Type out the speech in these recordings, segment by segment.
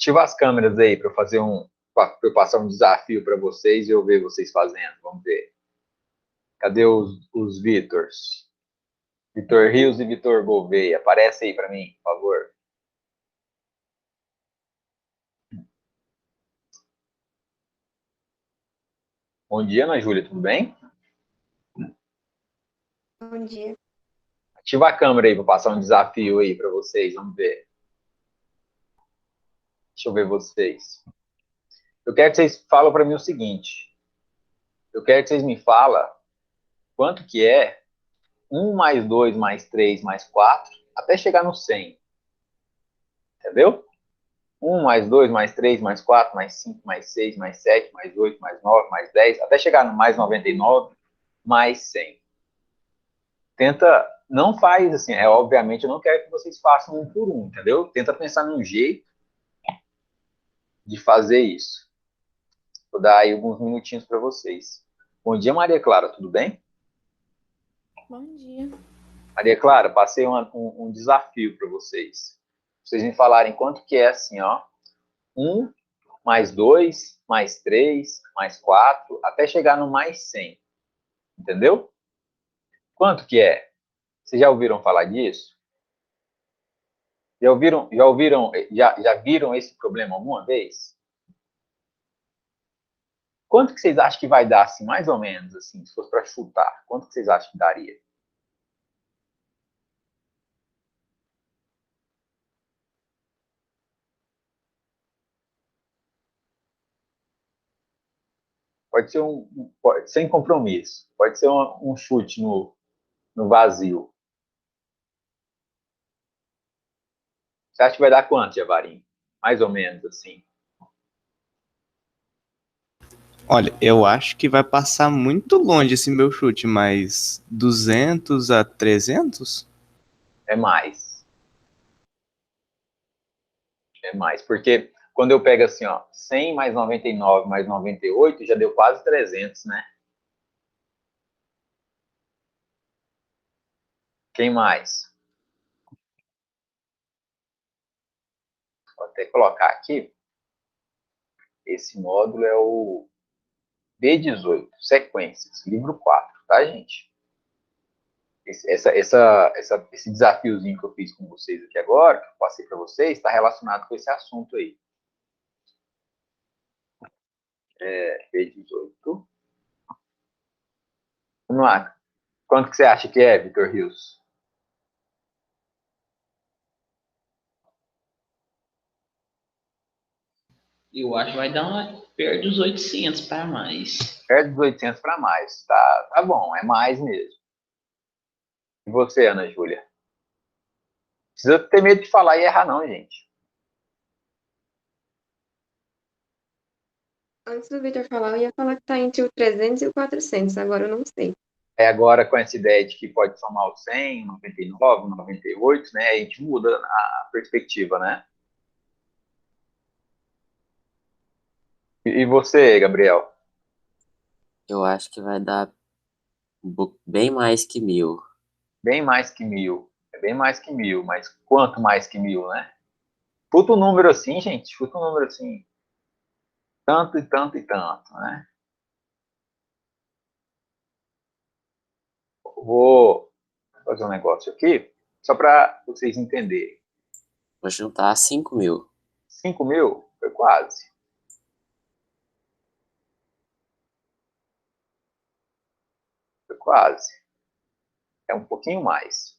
Ativa as câmeras aí para eu fazer para eu passar um desafio para vocês e eu ver vocês fazendo. Vamos ver. Cadê os Vitors? Vitor Rios e Vitor Gouveia. Aparece aí para mim, por favor. Bom dia, Ana Júlia, tudo bem? Bom dia. Ativa a câmera aí para passar um desafio aí para vocês. Vamos ver. Deixa eu ver vocês. Eu quero que vocês falem para mim o seguinte. Eu quero que vocês me falem quanto que é 1 mais 2 mais 3 mais 4 até chegar no 100. Entendeu? 1 mais 2 mais 3 mais 4 mais 5 mais 6 mais 7 mais 8 mais 9 mais 10 até chegar no mais 99 mais 100. Tenta, não faz assim, obviamente eu não quero que vocês façam um por um, entendeu? Tenta pensar num jeito de fazer isso. Vou dar aí alguns minutinhos para vocês. Bom dia, Maria Clara, tudo bem? Bom dia. Maria Clara, passei um desafio para vocês. Vocês me falarem quanto que é assim, ó. 1 mais 2 mais 3 mais 4 até chegar no mais 100. Entendeu? Quanto que é? Vocês já ouviram falar disso? Já viram esse problema alguma vez? Quanto que vocês acham que vai dar, assim, mais ou menos, assim, se fosse para chutar? Quanto que vocês acham que daria? Pode ser sem compromisso. Pode ser um chute no vazio. Você acha que vai dar quanto, Javarim? Mais ou menos, assim. Olha, eu acho que vai passar muito longe esse meu chute, mas 200 a 300? É mais. É mais. Porque quando eu pego assim, ó, 100 mais 99 mais 98, já deu quase 300, né? Quem mais? Vou até colocar aqui. Esse módulo é o B18, sequências, livro 4, tá, gente? Esse desafiozinho que eu fiz com vocês aqui agora, que eu passei para vocês, está relacionado com esse assunto aí. B18. Vamos lá. Quanto que você acha que é, Vitor Rios? Eu acho que vai dar uma perto dos 800 para mais. Perto dos 800 para mais. Tá bom, é mais mesmo. E você, Ana Júlia? Precisa ter medo de falar e errar, não, gente. Antes do Vitor falar, eu ia falar que tá entre o 300 e o 400, agora eu não sei. Agora com essa ideia de que pode somar o 100, 99, 98, né? A gente muda a perspectiva, né? E você, Gabriel? Eu acho que vai dar bem mais que 1000. Bem mais que 1000. É bem mais que 1000, mas quanto mais que 1000, né? Chuta um número assim, gente. Chuta um número assim. Tanto e tanto e tanto, né? Vou fazer um negócio aqui, só para vocês entenderem. Vou juntar 5000. 5.000? Foi quase. Foi quase. É um pouquinho mais.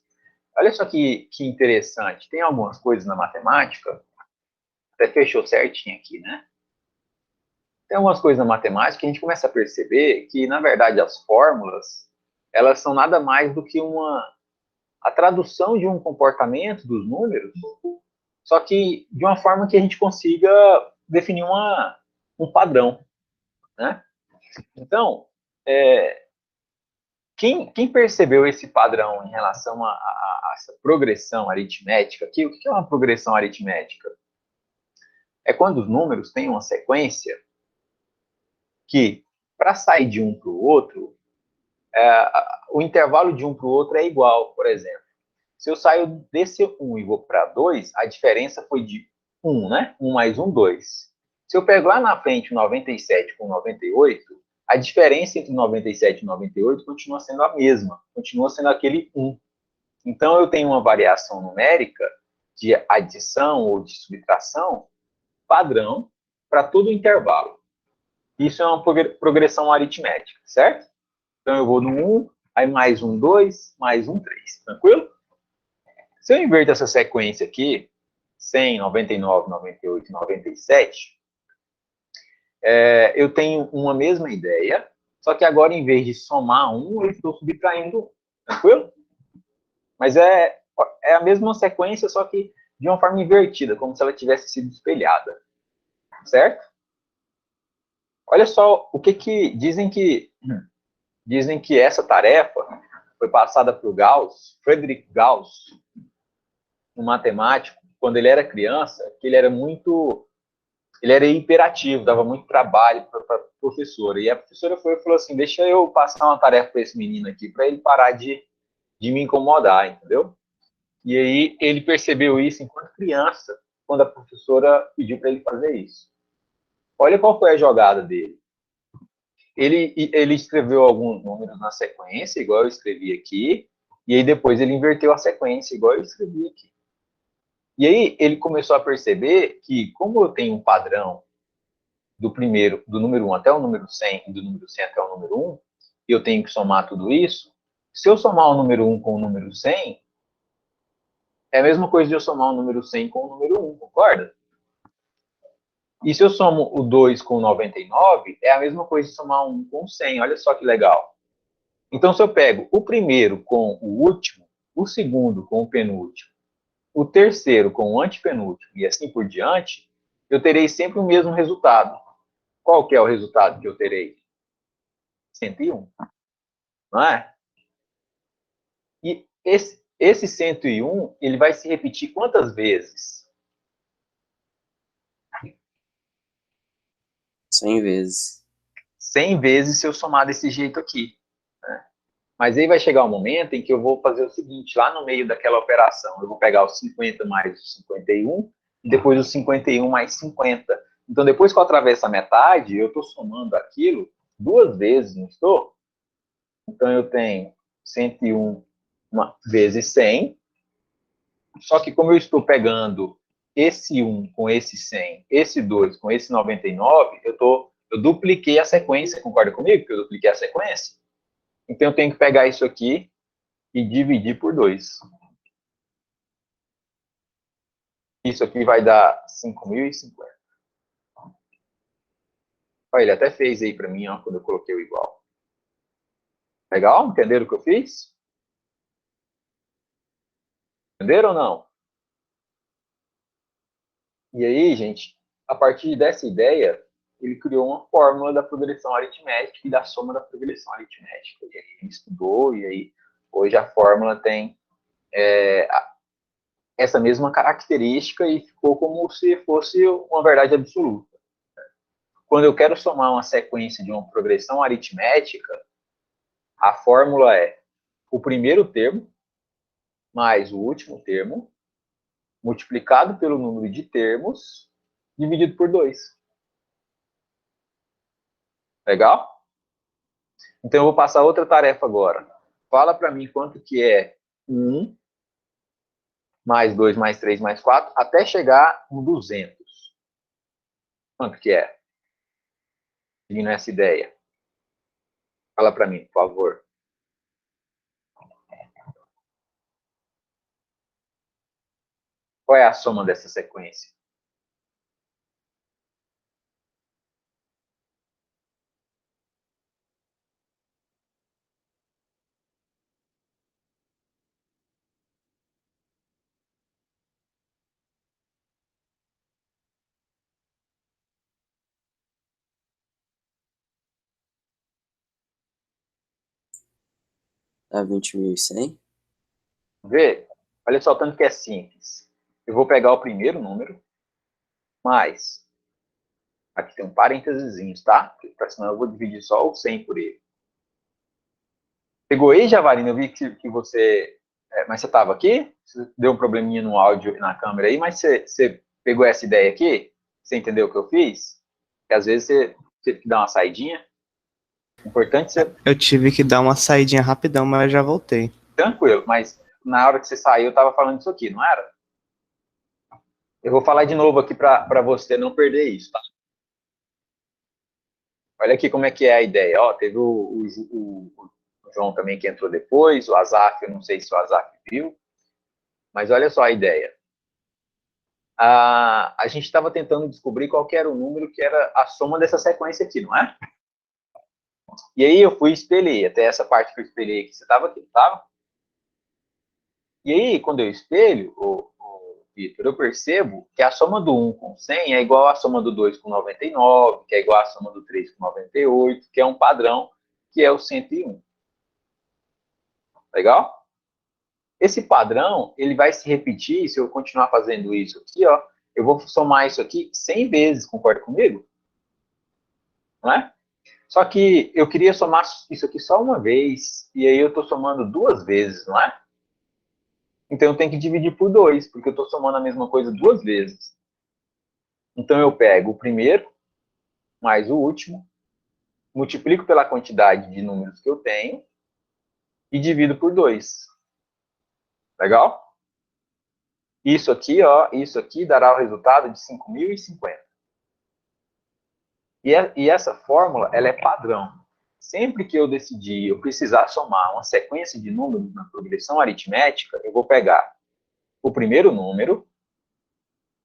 Olha só que interessante. Tem algumas coisas na matemática, até fechou certinho aqui, né? Tem algumas coisas na matemática que a gente começa a perceber que, na verdade, as fórmulas, elas são nada mais do que a tradução de um comportamento dos números, só que de uma forma que a gente consiga definir um padrão, né? Então, quem percebeu esse padrão em relação a essa progressão aritmética aqui? O que é uma progressão aritmética? É quando os números têm uma sequência que, para sair de um para o outro, o intervalo de um para o outro é igual. Por exemplo, se eu saio desse 1 e vou para 2, a diferença foi de 1, né? 1 mais 1, 2. Se eu pego lá na frente o 97 com 98, a diferença entre 97 e 98 continua sendo a mesma, continua sendo aquele 1. Então, eu tenho uma variação numérica de adição ou de subtração padrão para todo o intervalo. Isso é uma progressão aritmética, certo? Então, eu vou no 1, aí mais um 2, mais um 3. Tranquilo? Se eu inverto essa sequência aqui, 100, 99, 98, 97, eu tenho uma mesma ideia, só que agora, em vez de somar 1, eu estou subtraindo 1. Tranquilo? Mas é a mesma sequência, só que de uma forma invertida, como se ela tivesse sido espelhada. Certo? Olha só o que dizem que essa tarefa foi passada por Gauss, Friedrich Gauss, um matemático, quando ele era criança, que ele era hiperativo, dava muito trabalho para a professora. E a professora foi e falou assim: deixa eu passar uma tarefa para esse menino aqui, para ele parar de me incomodar, entendeu? E aí ele percebeu isso enquanto criança, quando a professora pediu para ele fazer isso. Olha qual foi a jogada dele. Ele escreveu alguns números na sequência, igual eu escrevi aqui, e aí depois ele inverteu a sequência, igual eu escrevi aqui. E aí ele começou a perceber que, como eu tenho um padrão do número 1 até o número 100, e do número 100 até o número 1, e eu tenho que somar tudo isso, se eu somar o número 1 com o número 100, é a mesma coisa de eu somar o número 100 com o número 1, concorda? E se eu somo o 2 com o 99, é a mesma coisa de somar 1 com 100. Olha só que legal. Então, se eu pego o primeiro com o último, o segundo com o penúltimo, o terceiro com o antepenúltimo e assim por diante, eu terei sempre o mesmo resultado. Qual que é o resultado que eu terei? 101. Não é? E esse 101, ele vai se repetir quantas vezes? 100 vezes. 100 vezes se eu somar desse jeito aqui. Né? Mas aí vai chegar um momento em que eu vou fazer o seguinte, lá no meio daquela operação, eu vou pegar os 50 mais os 51, e depois os 51 mais 50. Então, depois que eu atravesso a metade, eu estou somando aquilo 2 vezes, não estou? Então, eu tenho 101 vezes 100, só que como eu estou pegando esse 1 com esse 100, esse 2 com esse 99, eu dupliquei a sequência, concorda comigo que eu dupliquei a sequência? Então, eu tenho que pegar isso aqui e dividir por 2. Isso aqui vai dar 5.050. Olha, ele até fez aí para mim, ó, quando eu coloquei o igual. Legal? Entenderam o que eu fiz? Entenderam ou não? E aí, gente, a partir dessa ideia, ele criou uma fórmula da progressão aritmética e da soma da progressão aritmética. E aí ele estudou, e aí hoje a fórmula tem essa mesma característica e ficou como se fosse uma verdade absoluta. Quando eu quero somar uma sequência de uma progressão aritmética, a fórmula é o primeiro termo mais o último termo multiplicado pelo número de termos dividido por 2. Legal? Então eu vou passar outra tarefa agora. Fala para mim quanto que é 1 mais 2 mais 3 mais 4 até chegar no 200. Quanto que é? Seguindo essa ideia. Fala para mim, por favor. Qual é a soma dessa sequência? Dá 20.100. Vê? Olha só o tanto que é simples. Eu vou pegar o primeiro número, mais... Aqui tem um parênteses, tá? Porque senão eu vou dividir só o 100 por ele. Pegou aí, Javarina? Eu vi que você... mas você estava aqui? Você deu um probleminha no áudio e na câmera aí, mas você Pegou essa ideia aqui? Você entendeu o que eu fiz? Que às vezes você teve que dar uma saidinha. Importante ser Eu tive que dar uma saidinha rapidão, mas já voltei. tranquilo. Mas na hora que você saiu, eu estava falando isso aqui, não era? Eu vou falar de novo aqui para você não perder isso, tá? Olha aqui como é que é a ideia. Ó, teve o João também que entrou depois, o Azaf, eu não sei se o Azaf viu, mas olha só a ideia. A gente estava tentando descobrir qual que era o número que era a soma dessa sequência aqui, não é? E aí eu fui e espelhei, até essa parte que eu espelhei aqui, você estava aqui, estava? E aí, quando eu espelho, Vitor, eu percebo que a soma do 1 com 100 é igual à soma do 2 com 99, que é igual à soma do 3 com 98, que é um padrão, que é o 101. Legal? Esse padrão, ele vai se repetir, se eu continuar fazendo isso aqui, ó, eu vou somar isso aqui 100 vezes, concorda comigo? Não é? Só que eu queria somar isso aqui só uma vez, e aí eu estou somando duas vezes, não é? Então eu tenho que dividir por 2, porque eu estou somando a mesma coisa duas vezes. Então eu pego o primeiro, mais o último, multiplico pela quantidade de números que eu tenho, e divido por 2. Legal? Isso aqui, ó, isso aqui dará o resultado de 5.050. E essa fórmula, ela é padrão. Sempre que eu decidir, eu precisar somar uma sequência de números na progressão aritmética, eu vou pegar o primeiro número,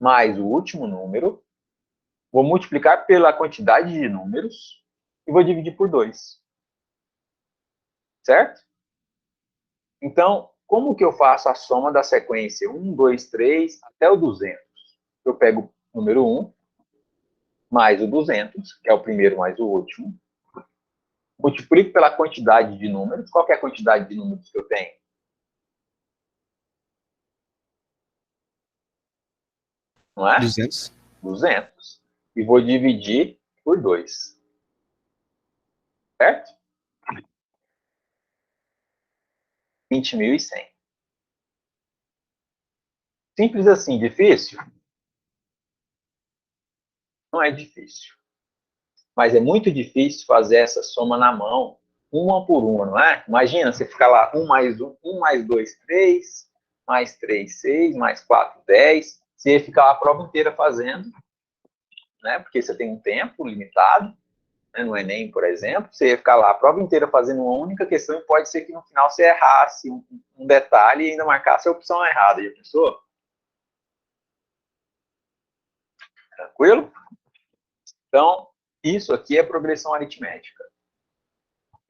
mais o último número, vou multiplicar pela quantidade de números e vou dividir por 2. Certo? Então, como que eu faço a soma da sequência 1, 2, 3 até o 200? Eu pego o número 1, mais o 200, que é o primeiro mais o último, multiplico pela quantidade de números. Qual que é a quantidade de números que eu tenho? Não é? 200? 200. E vou dividir por 2. Certo? 20.100. Simples assim, difícil? Não é difícil. Mas é muito difícil fazer essa soma na mão, uma por uma, não é? Imagina, você ficar lá 1 mais 1, 1 mais 2, 3, mais 3, 6, mais 4, 10. Você ia ficar a prova inteira fazendo, né? Porque você tem um tempo limitado, né? No Enem, por exemplo, você ia ficar lá a prova inteira fazendo uma única questão e pode ser que no final você errasse um detalhe e ainda marcasse a opção errada. Já pensou? Tranquilo? Então, isso aqui é progressão aritmética.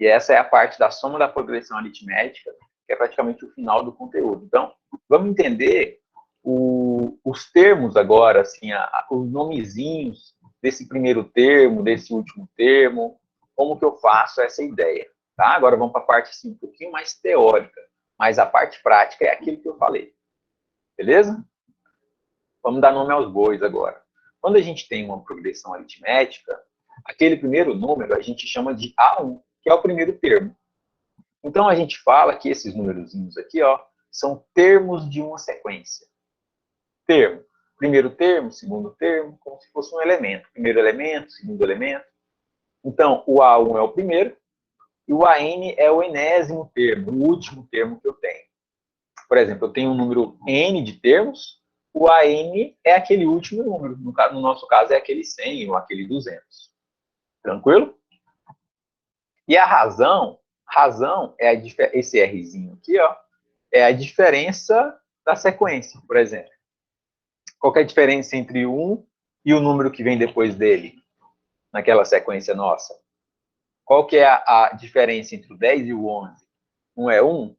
E essa é a parte da soma da progressão aritmética, que é praticamente o final do conteúdo. Então, vamos entender os termos agora, assim, os nomezinhos desse primeiro termo, desse último termo, como que eu faço essa ideia. Tá? Agora vamos para a parte assim, um pouquinho mais teórica, mas a parte prática é aquilo que eu falei. Beleza? Vamos dar nome aos bois agora. Quando a gente tem uma progressão aritmética, aquele primeiro número a gente chama de A1, que é o primeiro termo. Então a gente fala que esses númerozinhos aqui, ó, são termos de uma sequência. Termo. Primeiro termo, segundo termo, como se fosse um elemento. Primeiro elemento, segundo elemento. Então, o A1 é o primeiro e o AN é o enésimo termo, o último termo que eu tenho. Por exemplo, eu tenho um número N de termos, o AN é aquele último número. No nosso caso, é aquele 100 ou aquele 200. Tranquilo? E a razão é esse Rzinho aqui, ó, é a diferença da sequência, por exemplo. Qual é a diferença entre 1 e o número que vem depois dele, naquela sequência nossa? Qual que é a diferença entre o 10 e o 11? 1 é 1?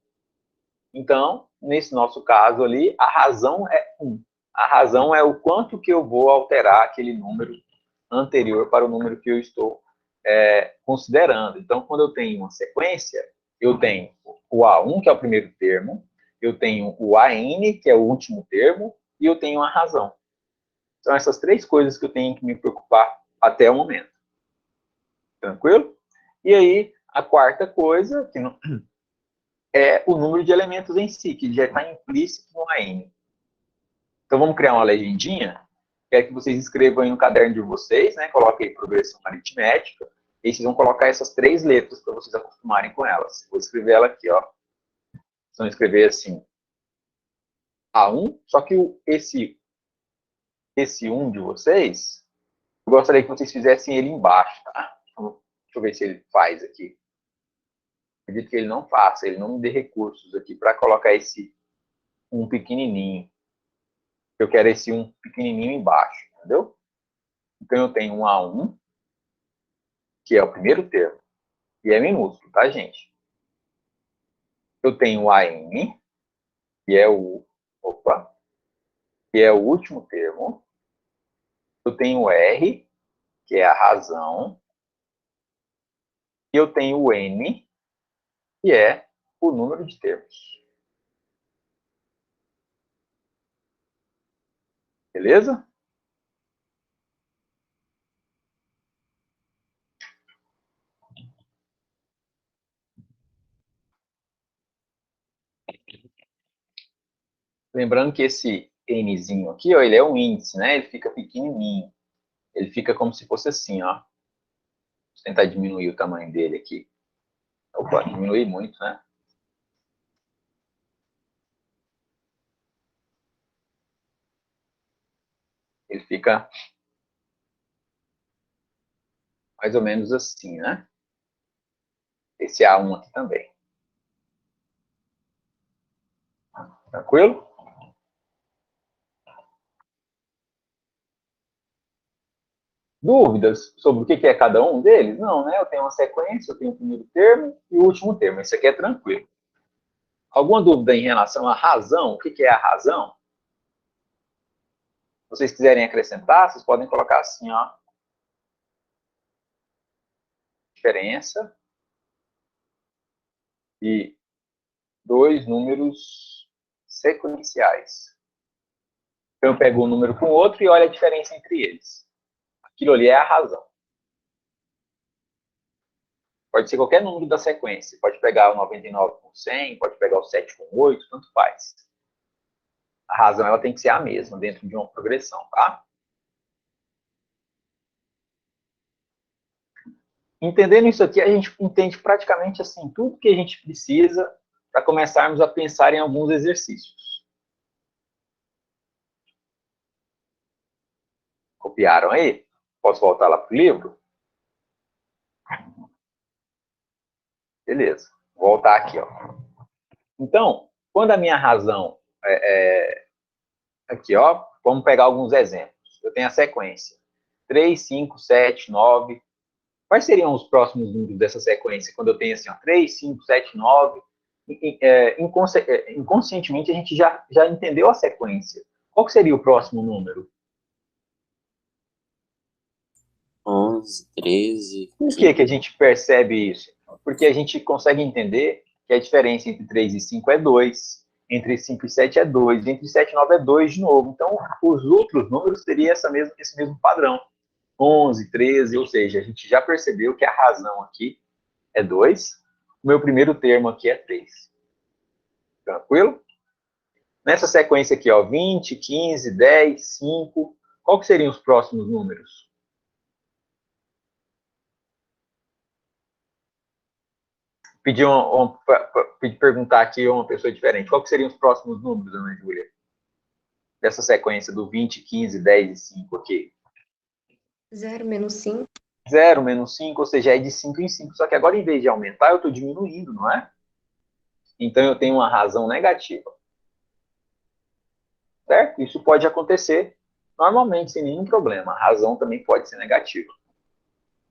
Então, nesse nosso caso ali, a razão é 1. A razão é o quanto que eu vou alterar aquele número anterior para o número que eu estou considerando. Então, quando eu tenho uma sequência, eu tenho o A1, que é o primeiro termo, eu tenho o AN, que é o último termo, e eu tenho a razão. São essas três coisas que eu tenho que me preocupar até o momento. Tranquilo? E aí, a quarta coisa, que não, é o número de elementos em si, que já está implícito no AN. Então, vamos criar uma legendinha. Quero que vocês escrevam aí no caderno de vocês, né? Coloquem aí progressão aritmética. E vocês vão colocar essas 3 letras para vocês acostumarem com elas. Vou escrever ela aqui, ó. Vocês vão escrever assim, A1, só que esse 1 de vocês, eu gostaria que vocês fizessem ele embaixo, tá? Então, deixa eu ver se ele faz aqui. Acredito que ele não faça, ele não me dê recursos aqui para colocar esse 1 pequenininho. Eu quero esse 1 pequenininho embaixo, entendeu? Então eu tenho um A1, que é o primeiro termo, e é minúsculo, tá, gente? Eu tenho o AM, que é que é o último termo. Eu tenho o R, que é a razão. E eu tenho o N, que é o número de termos. Beleza? Lembrando que esse Nzinho aqui, ó, ele é um índice, né? Ele fica pequenininho. Ele fica como se fosse assim, ó. Vou tentar diminuir o tamanho dele aqui. Opa, diminuir muito, né? Ele fica mais ou menos assim, né? Esse A1 aqui também. Tranquilo? Dúvidas sobre o que é cada um deles? Não, né? Eu tenho uma sequência, eu tenho o primeiro termo e o último termo. Esse aqui é tranquilo. Alguma dúvida em relação à razão? O que é a razão? Se vocês quiserem acrescentar, vocês podem colocar assim, ó. Diferença de 2 números sequenciais. Então, eu pego um número com o outro e olho a diferença entre eles. Aquilo ali é a razão. Pode ser qualquer número da sequência. Pode pegar o 99 com 100, pode pegar o 7 com 8, tanto faz. A razão ela tem que ser a mesma dentro de uma progressão, tá? Entendendo isso aqui, a gente entende praticamente assim tudo que a gente precisa para começarmos a pensar em alguns exercícios. Copiaram aí? Posso voltar lá para o livro? Beleza. Vou voltar aqui, ó. Então, quando a minha razão aqui, ó, vamos pegar alguns exemplos. Eu tenho a sequência 3, 5, 7, 9. Quais seriam os próximos números dessa sequência? Quando eu tenho assim, ó, 3, 5, 7, 9. Inconscientemente, a gente já entendeu a sequência. Qual que seria o próximo número? 11, 13, Por que a gente percebe isso? Porque a gente consegue entender que a diferença entre 3 e 5 é 2, entre 5 e 7 é 2, entre 7 e 9 é 2 de novo. Então, os outros números teriam esse mesmo padrão. 11, 13, ou seja, a gente já percebeu que a razão aqui é 2, o meu primeiro termo aqui é 3. Tranquilo? Nessa sequência aqui, ó, 20, 15, 10, 5, qual que seriam os próximos números? Pedi perguntar aqui a uma pessoa diferente. Qual que seriam os próximos números, Ana Júlia? Dessa sequência do 20, 15, 10 e 5 aqui. 0 menos 5. 0 menos 5, ou seja, é de 5 em 5. Só que agora, em vez de aumentar, eu estou diminuindo, não é? Então, eu tenho uma razão negativa. Certo? Isso pode acontecer normalmente, sem nenhum problema. A razão também pode ser negativa.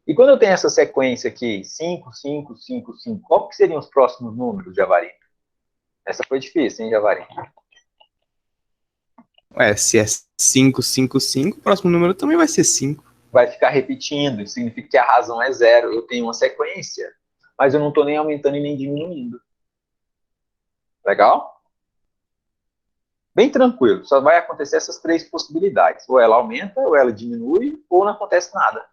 E quando eu tenho essa sequência aqui, 5, 5, 5, 5, qual que seriam os próximos números, Javari? Essa foi difícil, hein, Javari? Ué, se é 5, 5, 5, o próximo número também vai ser 5. Vai ficar repetindo, isso significa que a razão é 0. Eu tenho uma sequência, mas eu não estou nem aumentando e nem diminuindo. Legal? Bem tranquilo, só vai acontecer essas 3 possibilidades. Ou ela aumenta, ou ela diminui, ou não acontece nada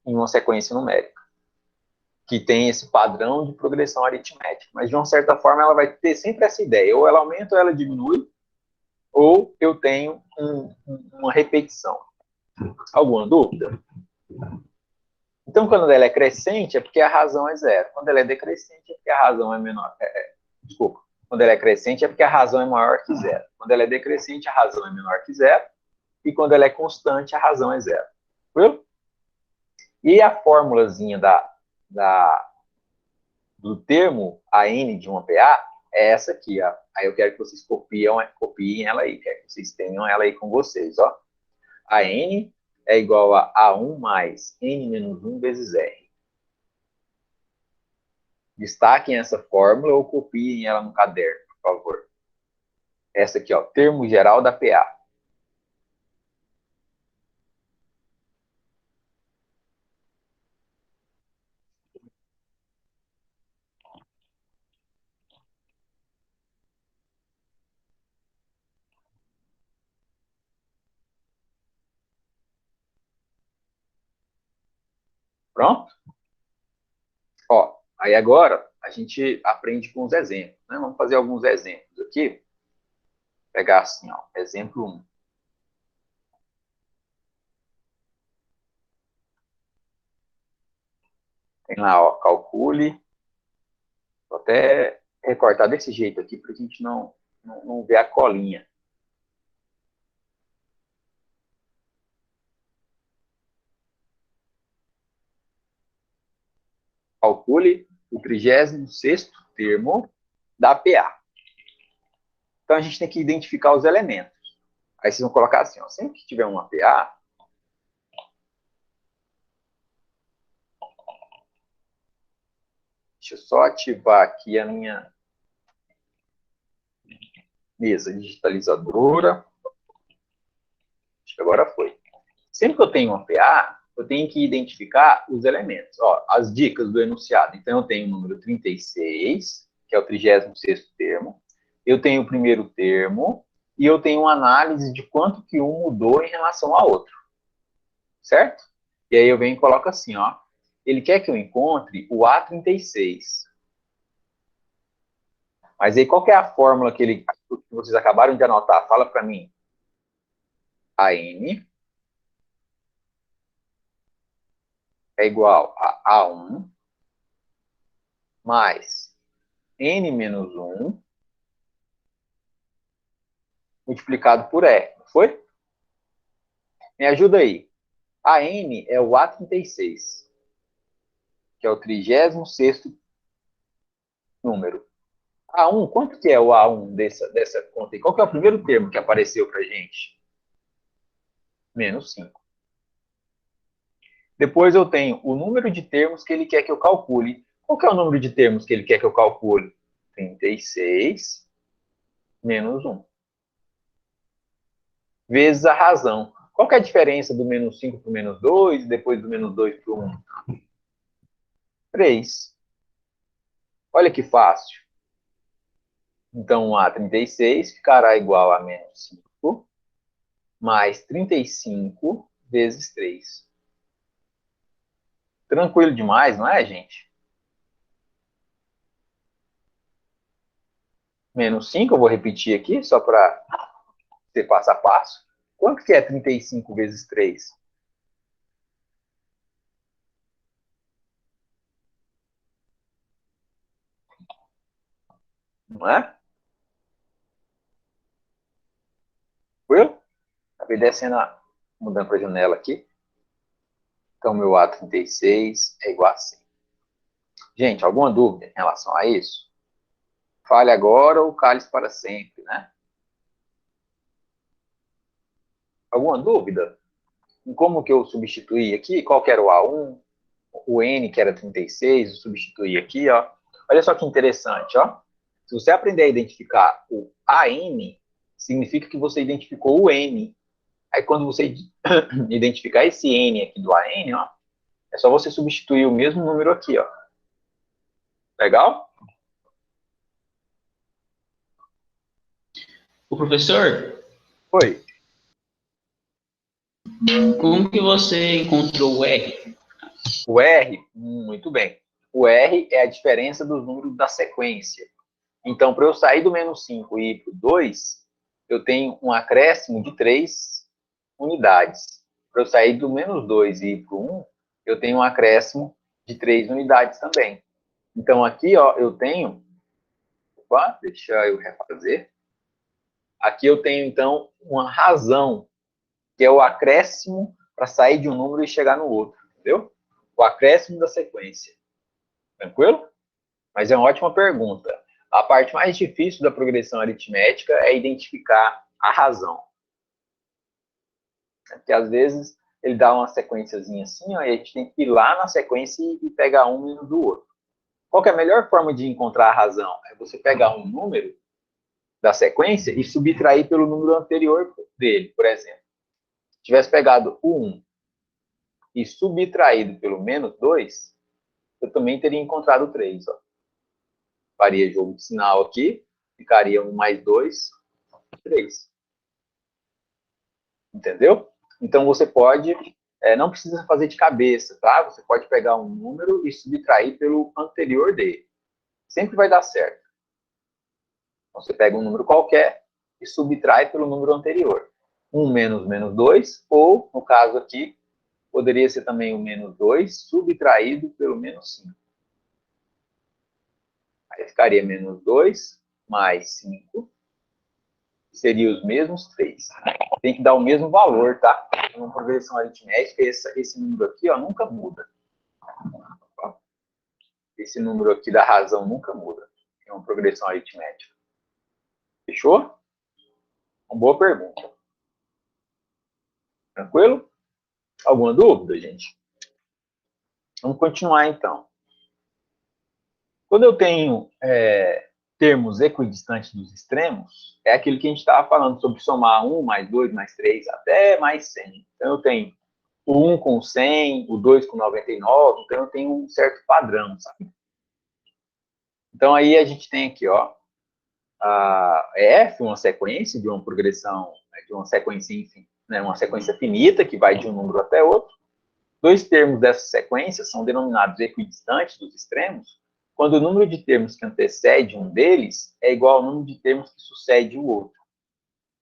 em uma sequência numérica, que tem esse padrão de progressão aritmética. Mas, de uma certa forma, ela vai ter sempre essa ideia. Ou ela aumenta, ou ela diminui, ou eu tenho uma repetição. Alguma dúvida? Então, quando ela é crescente, é porque a razão é zero. Quando ela é decrescente, é porque a razão é menor. Desculpa. Quando ela é crescente, é porque a razão é maior que zero. Quando ela é decrescente, a razão é menor que zero. E quando ela é constante, a razão é zero. Viu? E a formulazinha do termo AN de uma PA é essa aqui, ó. Aí eu quero que vocês copiem ela aí, quero que vocês tenham ela aí com vocês, ó. AN é igual a A1 mais N menos 1 vezes R. Destaquem essa fórmula ou copiem ela no caderno, por favor. Essa aqui, ó, termo geral da PA. Pronto? Ó, aí agora a gente aprende com os exemplos, né? Vamos fazer alguns exemplos aqui. Vou pegar assim, ó, exemplo 1. Tem lá, ó, calcule. Vou até recortar desse jeito aqui para a gente não ver a colinha. Calcule o 36º termo da PA. Então, a gente tem que identificar os elementos. Aí vocês vão colocar assim, ó, sempre que tiver uma PA, deixa eu só ativar aqui a minha mesa digitalizadora. Acho que agora foi. Sempre que eu tenho uma PA, eu tenho que identificar os elementos. Ó, as dicas do enunciado. Então, eu tenho o número 36, que é o 36º termo. Eu tenho o primeiro termo. E eu tenho uma análise de quanto que um mudou em relação ao outro. Certo? E aí eu venho e coloco assim, ó. Ele quer que eu encontre o A36. Mas aí qual que é a fórmula que vocês acabaram de anotar? Fala para mim. AN é igual a A1 mais N menos 1 multiplicado por E. Não foi? Me ajuda aí. A N é o A36, que é o 36º número. A1, quanto que é o A1 dessa conta aí? Qual que é o primeiro termo que apareceu para a gente? Menos 5. Depois eu tenho o número de termos que ele quer que eu calcule. Qual que é o número de termos que ele quer que eu calcule? 36 menos 1. Vezes a razão. Qual que é a diferença do menos 5 para o menos 2 e depois do menos 2 para o 1? 3. Olha que fácil. Então, a 36 ficará igual a menos 5 mais 35 vezes 3. Tranquilo demais, não é, gente? Menos 5, eu vou repetir aqui, só para ser passo a passo. Quanto que é 35 vezes 3? Não é? Tranquilo? Acabei descendo, mudando para a janela aqui. Então, meu A36 é igual a 100. Gente, alguma dúvida em relação a isso? Fale agora ou cale-se para sempre, né? Alguma dúvida? Em como que eu substituí aqui? Qual que era o A1? O N, que era 36, eu substituí aqui, ó. Olha só que interessante, ó. Se você aprender a identificar o AN, significa que você identificou o N. Aí, quando você identificar esse N aqui do AN, ó, é só você substituir o mesmo número aqui, ó. Legal? O professor, Oi. como que você encontrou o R? O R, muito bem. O R é a diferença dos números da sequência. Então, para eu sair do menos 5 e ir para o 2, eu tenho um acréscimo de 3 unidades. Para eu sair do -2 e ir para o 1, eu tenho um acréscimo de 3 unidades também. Então, aqui, ó, eu tenho... Opa, deixa eu refazer. Aqui eu tenho, então, uma razão, que é o acréscimo para sair de um número e chegar no outro, entendeu? O acréscimo da sequência. Tranquilo? Mas é uma ótima pergunta. A parte mais difícil da progressão aritmética é identificar a razão. Porque, às vezes, ele dá uma sequenciazinha assim, ó, e a gente tem que ir lá na sequência e pegar um menos do outro. Qual que é a melhor forma de encontrar a razão? É você pegar um número da sequência e subtrair pelo número anterior dele, por exemplo. Se tivesse pegado o 1 e subtraído pelo -2, eu também teria encontrado o 3. Ó. Faria jogo de sinal aqui, ficaria 1 mais 2, 3. Entendeu? Então, você pode, não precisa fazer de cabeça, tá? Você pode pegar um número e subtrair pelo anterior dele. Sempre vai dar certo. Então, você pega um número qualquer e subtrai pelo número anterior. 1 menos -2, ou, no caso aqui, poderia ser também o -2 subtraído pelo -5. Aí ficaria -2 mais 5, seria os mesmos 3. Tem que dar o mesmo valor, tá? Uma progressão aritmética, esse número aqui, ó, nunca muda. Esse número aqui da razão nunca muda. É uma progressão aritmética. Fechou? Uma boa pergunta. Tranquilo? Alguma dúvida, gente? Vamos continuar, então. Quando eu tenho termos equidistantes dos extremos, é aquilo que a gente estava falando sobre somar 1 mais 2 mais 3 até mais 100. Então, eu tenho o 1 com 100, o 2 com 99, então eu tenho um certo padrão, sabe? Então, aí a gente tem aqui, ó, a F, uma sequência de uma progressão, de uma sequência, enfim, né, uma sequência finita, que vai de um número até outro. Dois termos dessa sequência são denominados equidistantes dos extremos, quando o número de termos que antecede um deles é igual ao número de termos que sucede o outro.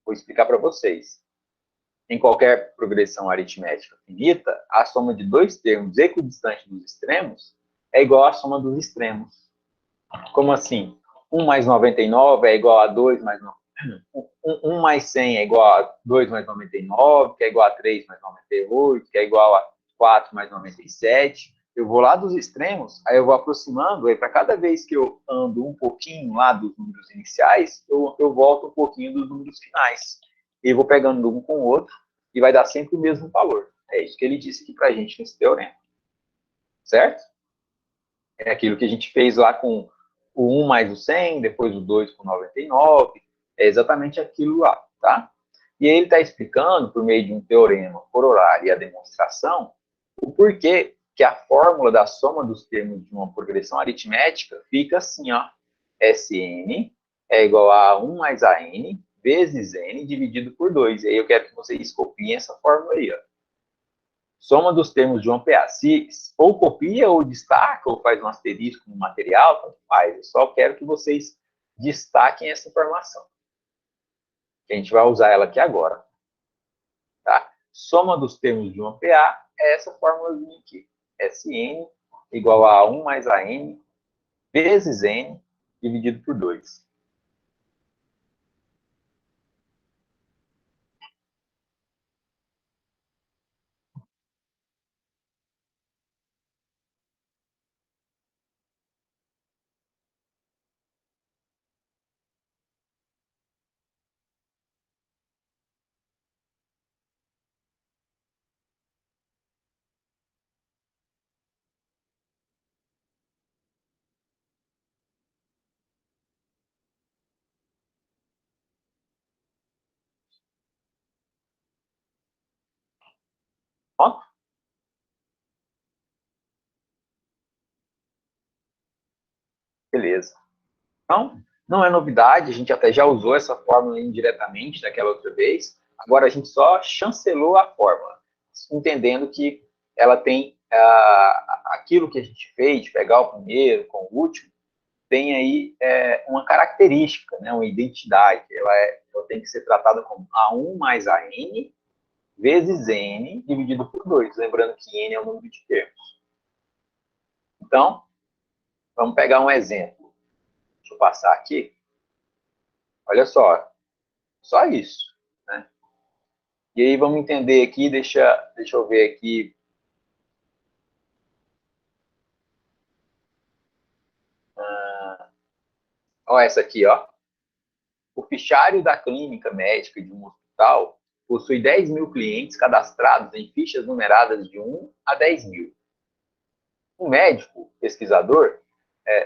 Vou explicar para vocês. Em qualquer progressão aritmética finita, a soma de dois termos equidistantes dos extremos é igual à soma dos extremos. Como assim? 1 mais 99 é igual a 2 mais 1 mais 100 é igual a 2 mais 99, que é igual a 3 mais 98, que é igual a 4 mais 97. Eu vou lá dos extremos, aí eu vou aproximando, aí para cada vez que eu ando um pouquinho lá dos números iniciais, eu volto um pouquinho dos números finais. E vou pegando um com o outro, e vai dar sempre o mesmo valor. É isso que ele disse aqui para a gente nesse teorema. Certo? É aquilo que a gente fez lá com o 1 mais o 100, depois o 2 com 99, é exatamente aquilo lá, tá? E aí ele está explicando, por meio de um teorema corolário e a demonstração, o porquê que a fórmula da soma dos termos de uma progressão aritmética fica assim, ó, Sn é igual a 1 mais An vezes n dividido por 2. E aí eu quero que vocês copiem essa fórmula aí, ó. Soma dos termos de um PA. Se ou copia, ou destaca, ou faz um asterisco no material, tanto faz. Eu só quero que vocês destaquem essa informação. A gente vai usar ela aqui agora. Tá? Soma dos termos de um PA é essa fórmulazinha aqui. Sn igual a 1 mais An vezes n dividido por 2. Ó. Beleza. Então, não é novidade, a gente até já usou essa fórmula indiretamente daquela outra vez, agora a gente só chancelou a fórmula, entendendo que ela tem aquilo que a gente fez, de pegar o primeiro com o último, tem aí uma característica, né, uma identidade, ela tem que ser tratada como A1 mais AN vezes N dividido por 2. Lembrando que N é o número de termos. Então, vamos pegar um exemplo. Deixa eu passar aqui. Olha só isso, né? E aí vamos entender aqui, deixa eu ver aqui. Olha essa aqui, ó. O fichário da clínica médica de um hospital possui 10 mil clientes cadastrados em fichas numeradas de 1 a 10 mil. O médico pesquisador,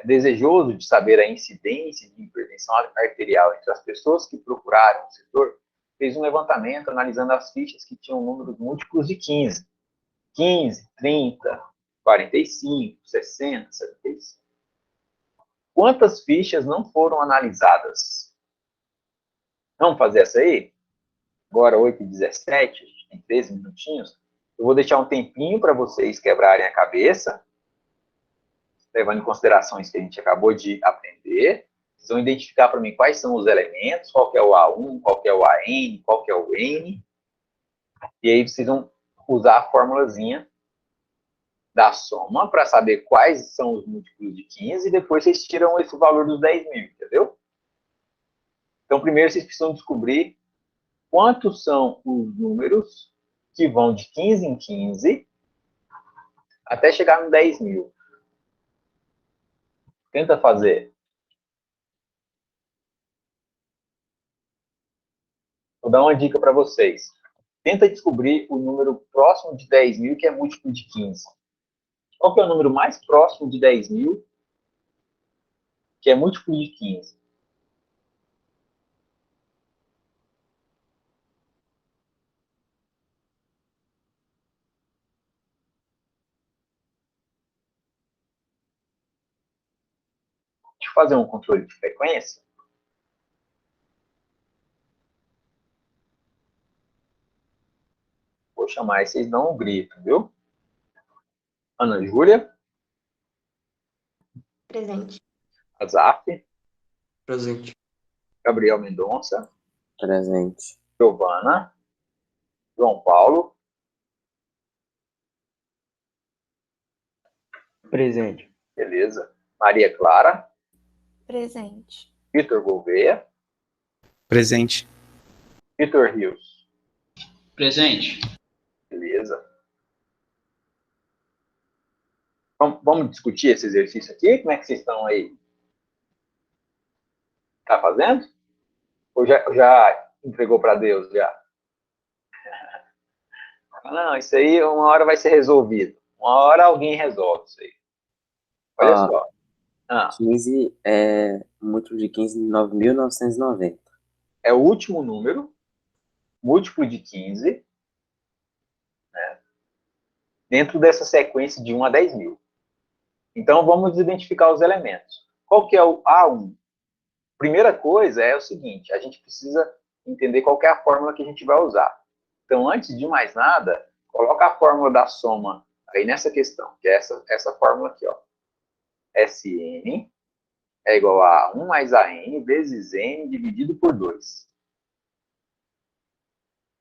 desejoso de saber a incidência de hipertensão arterial entre as pessoas que procuraram o setor, fez um levantamento analisando as fichas que tinham números múltiplos de 15. 15, 30, 45, 60, 75. Quantas fichas não foram analisadas? Vamos fazer essa aí? Agora, 8h17, a gente tem 13 minutinhos. Eu vou deixar um tempinho para vocês quebrarem a cabeça, levando em consideração isso que a gente acabou de aprender. Vocês vão identificar para mim quais são os elementos, qual que é o A1, qual que é o AN, qual que é o N. E aí vocês vão usar a formulazinha da soma para saber quais são os múltiplos de 15 e depois vocês tiram esse valor dos 10 mil, entendeu? Então, primeiro vocês precisam descobrir quantos são os números que vão de 15 em 15 até chegar no 10 mil. Tenta fazer. Vou dar uma dica para vocês. Tenta descobrir o número próximo de 10 mil que é múltiplo de 15. Qual que é o número mais próximo de 10 mil que é múltiplo de 15? Deixa eu fazer um controle de frequência. Vou chamar e vocês dão um grito, viu? Ana Júlia. Presente. Azaf. Presente. Gabriel Mendonça. Presente. Giovana. João Paulo. Presente. Beleza. Maria Clara. Presente. Vitor Gouveia. Presente. Vitor Rios. Presente. Beleza. Vamos discutir esse exercício aqui? Como é que vocês estão aí? Tá fazendo? Ou já entregou para Deus, já? Não, isso aí uma hora vai ser resolvido. Uma hora alguém resolve isso aí. Olha só. 15 é múltiplo de 15, 9.990. É o último número, múltiplo de 15, né, dentro dessa sequência de 1 a 10 mil. Então, vamos identificar os elementos. Qual que é o A1? Primeira coisa é o seguinte, a gente precisa entender qual que é a fórmula que a gente vai usar. Então, antes de mais nada, coloca a fórmula da soma aí nessa questão, que é essa fórmula aqui, ó. Sn é igual a 1 mais AN vezes N dividido por 2.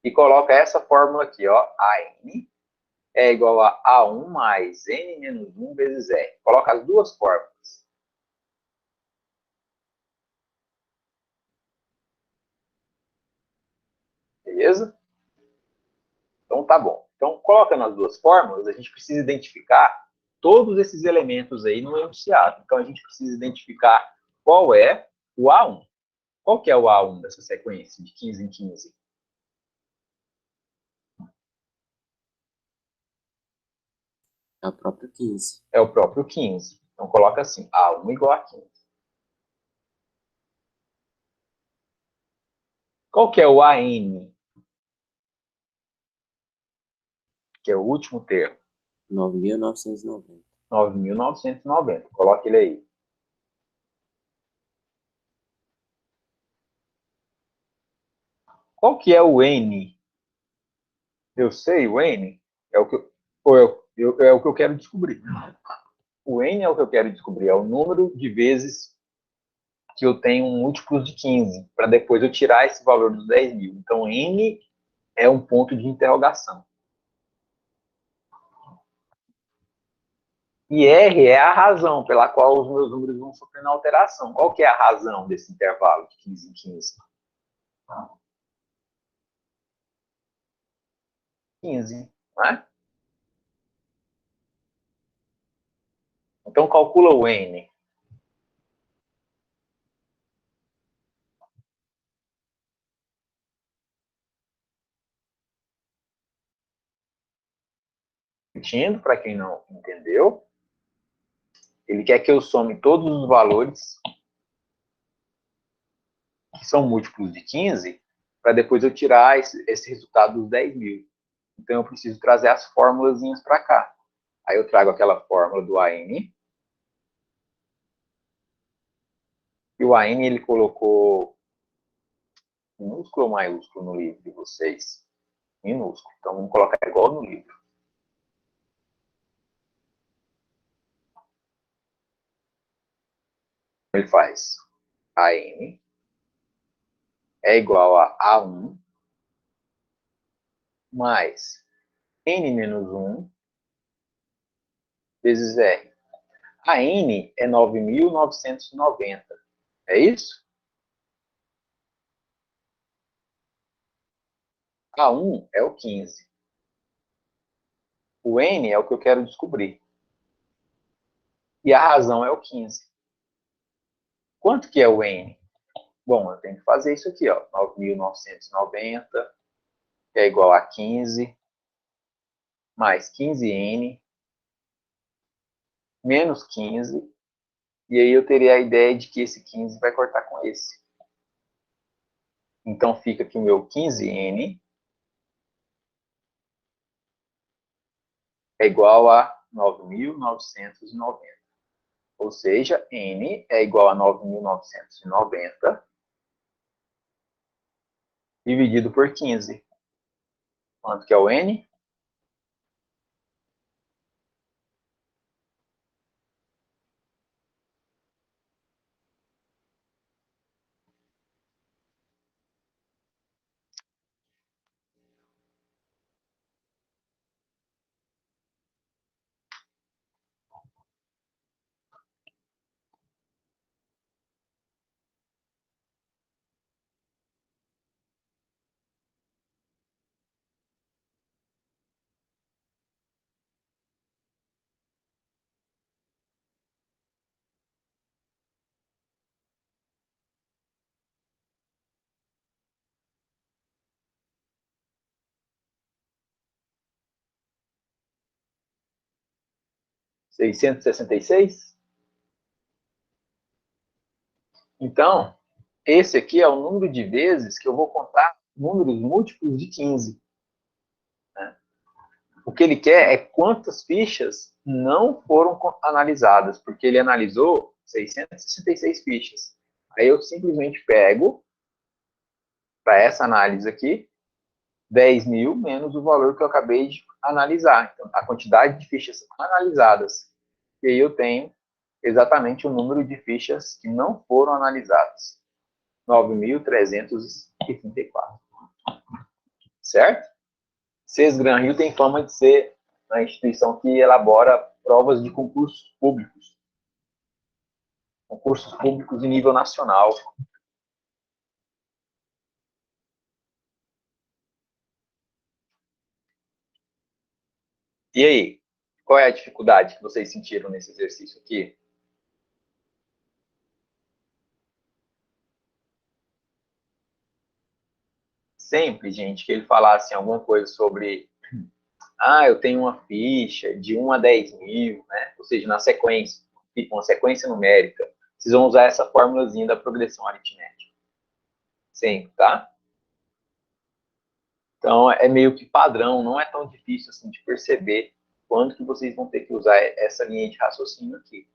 E coloca essa fórmula aqui, ó, AN é igual a A1 mais N menos 1 vezes R. Coloca as duas fórmulas. Beleza? Então tá bom. Então, coloca nas duas fórmulas, a gente precisa identificar todos esses elementos aí no enunciado. Então, a gente precisa identificar qual é o A1. Qual que é o A1 dessa sequência de 15 em 15? É o próprio 15. É o próprio 15. Então, coloca assim, A1 igual a 15. Qual que é o AN? Que é o último termo. 9.990. 9.990. Coloca ele aí. Qual que é o N? Eu sei, o N é o que é o que eu quero descobrir. O N é o que eu quero descobrir, é o número de vezes que eu tenho múltiplos de 15, para depois eu tirar esse valor dos 10 mil. Então, N é um ponto de interrogação. E R é a razão pela qual os meus números vão sofrendo alteração. Qual que é a razão desse intervalo de 15 em 15? 15, não é? Então, calcula o N. Repetindo, para quem não entendeu, ele quer que eu some todos os valores que são múltiplos de 15, para depois eu tirar esse resultado dos 10 mil. Então, eu preciso trazer as fórmulazinhas para cá. Aí eu trago aquela fórmula do AN. E o AN, ele colocou minúsculo ou maiúsculo no livro de vocês? Minúsculo. Então, vamos colocar igual no livro. Ele faz AN é igual a A1 mais N menos 1 vezes R. A N é 9.990. É isso? A1 é o 15. O N é o que eu quero descobrir. E a razão é o 15. Quanto que é o N? Bom, eu tenho que fazer isso aqui, ó. 9.990, que é igual a 15, mais 15N, menos 15. E aí eu teria a ideia de que esse 15 vai cortar com esse. Então fica que o meu 15N é igual a 9.990. Ou seja, N é igual a 9.990 dividido por 15. Quanto que é o N? R$ 666? Então, esse aqui é o número de vezes que eu vou contar números múltiplos de 15. Né? O que ele quer é quantas fichas não foram analisadas, porque ele analisou 666 fichas. Aí eu simplesmente pego, para essa análise aqui, 10 mil menos o valor que eu acabei de analisar. Então, a quantidade de fichas analisadas. E aí eu tenho exatamente o número de fichas que não foram analisadas. 9.334. Certo? CESGRAN Rio tem fama de ser a instituição que elabora provas de concursos públicos. Concursos públicos em nível nacional. E aí? Qual é a dificuldade que vocês sentiram nesse exercício aqui? Sempre, gente, que ele falasse alguma coisa sobre eu tenho uma ficha de 1 a 10 mil, né? Ou seja, na sequência, uma sequência numérica. Vocês vão usar essa formulazinha da progressão aritmética. Sempre, tá? Então, é meio que padrão, não é tão difícil assim de perceber quando que vocês vão ter que usar essa linha de raciocínio aqui.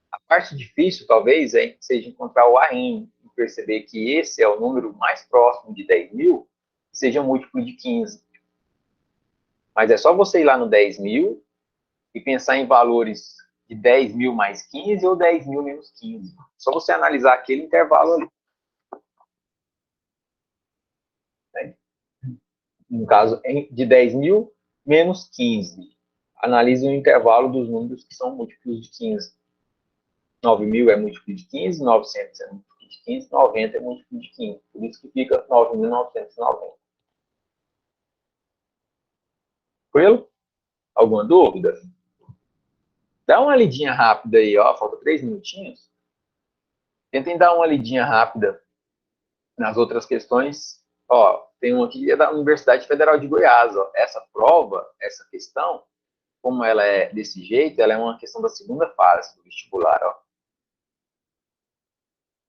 A parte difícil, talvez, seja encontrar o AN e perceber que esse é o número mais próximo de 10 mil, seja um múltiplo de 15. Mas é só você ir lá no 10 mil e pensar em valores de 10.000 mais 15 ou 10.000 menos 15. Só você analisar aquele intervalo ali. No caso, de 10.000 menos 15. Analise o intervalo dos números que são múltiplos de 15. 9.000 é múltiplo de 15, 900 é múltiplo de 15, 90 é múltiplo de 15. Por isso que fica 9.990. Tranquilo? Alguma dúvida? Dá uma lidinha rápida aí, ó. Falta 3 minutinhos. Tentem dar uma lidinha rápida nas outras questões. Ó, tem uma aqui da Universidade Federal de Goiás. Ó. Essa prova, essa questão, como ela é desse jeito, ela é uma questão da segunda fase do vestibular. Ó.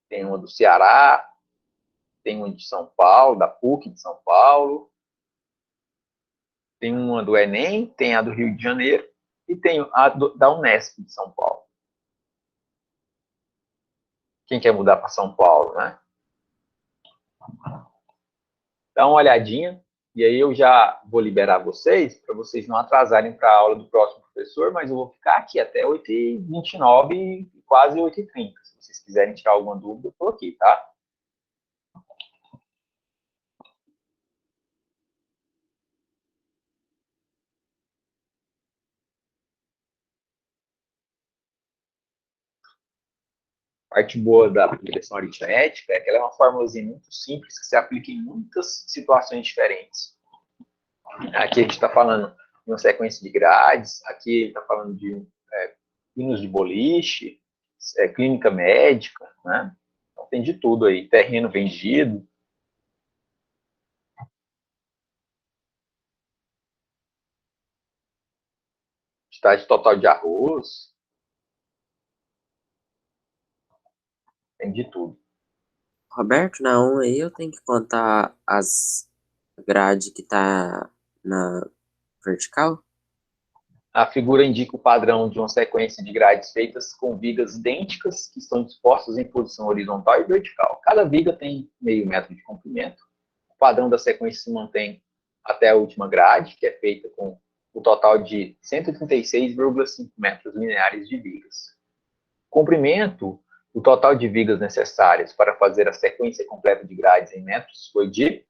Tem uma do Ceará, tem uma de São Paulo, da PUC de São Paulo, tem uma do Enem, tem a do Rio de Janeiro e tem a da Unesp de São Paulo. Quem quer mudar para São Paulo, né? Dá uma olhadinha e aí eu já vou liberar vocês para vocês não atrasarem para a aula do próximo professor, mas eu vou ficar aqui até 8h29 e quase 8h30. Se vocês quiserem tirar alguma dúvida, eu estou aqui, tá? A parte boa da progressão aritmética é que ela é uma formulazinha muito simples que se aplica em muitas situações diferentes. Aqui a gente está falando de uma sequência de grades, aqui a gente está falando de hinos de boliche, clínica médica, né? Então tem de tudo aí, terreno vendido. Estágio total de arroz. Tem de tudo. Roberto, na 1 aí eu tenho que contar as grades que tá na vertical? A figura indica o padrão de uma sequência de grades feitas com vigas idênticas que estão dispostas em posição horizontal e vertical. Cada viga tem meio metro de comprimento. O padrão da sequência se mantém até a última grade, que é feita com o total de 136,5 metros lineares de vigas. Comprimento, o total de vigas necessárias para fazer a sequência completa de grades em metros foi de...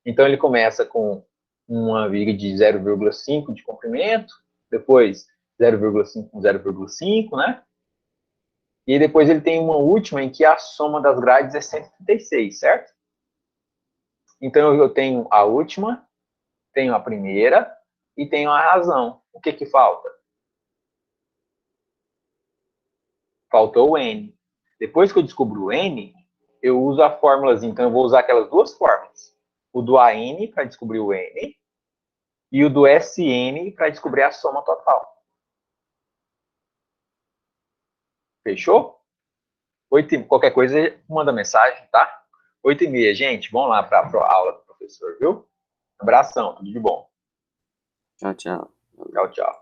Então, ele começa com uma viga de 0,5 de comprimento, depois 0,5 com 0,5, né? E depois ele tem uma última em que a soma das grades é 136, certo? Então, eu tenho a última, tenho a primeira e tenho a razão. O que que falta? Faltou o N. Depois que eu descubro o N, eu uso a fórmula, então eu vou usar aquelas duas fórmulas. O do AN para descobrir o N e o do SN para descobrir a soma total. Fechou? 8h, qualquer coisa, manda mensagem, tá? 8h30, gente. Vamos lá para a aula do professor, viu? Abração, tudo de bom. Tchau, tchau. Tchau, tchau.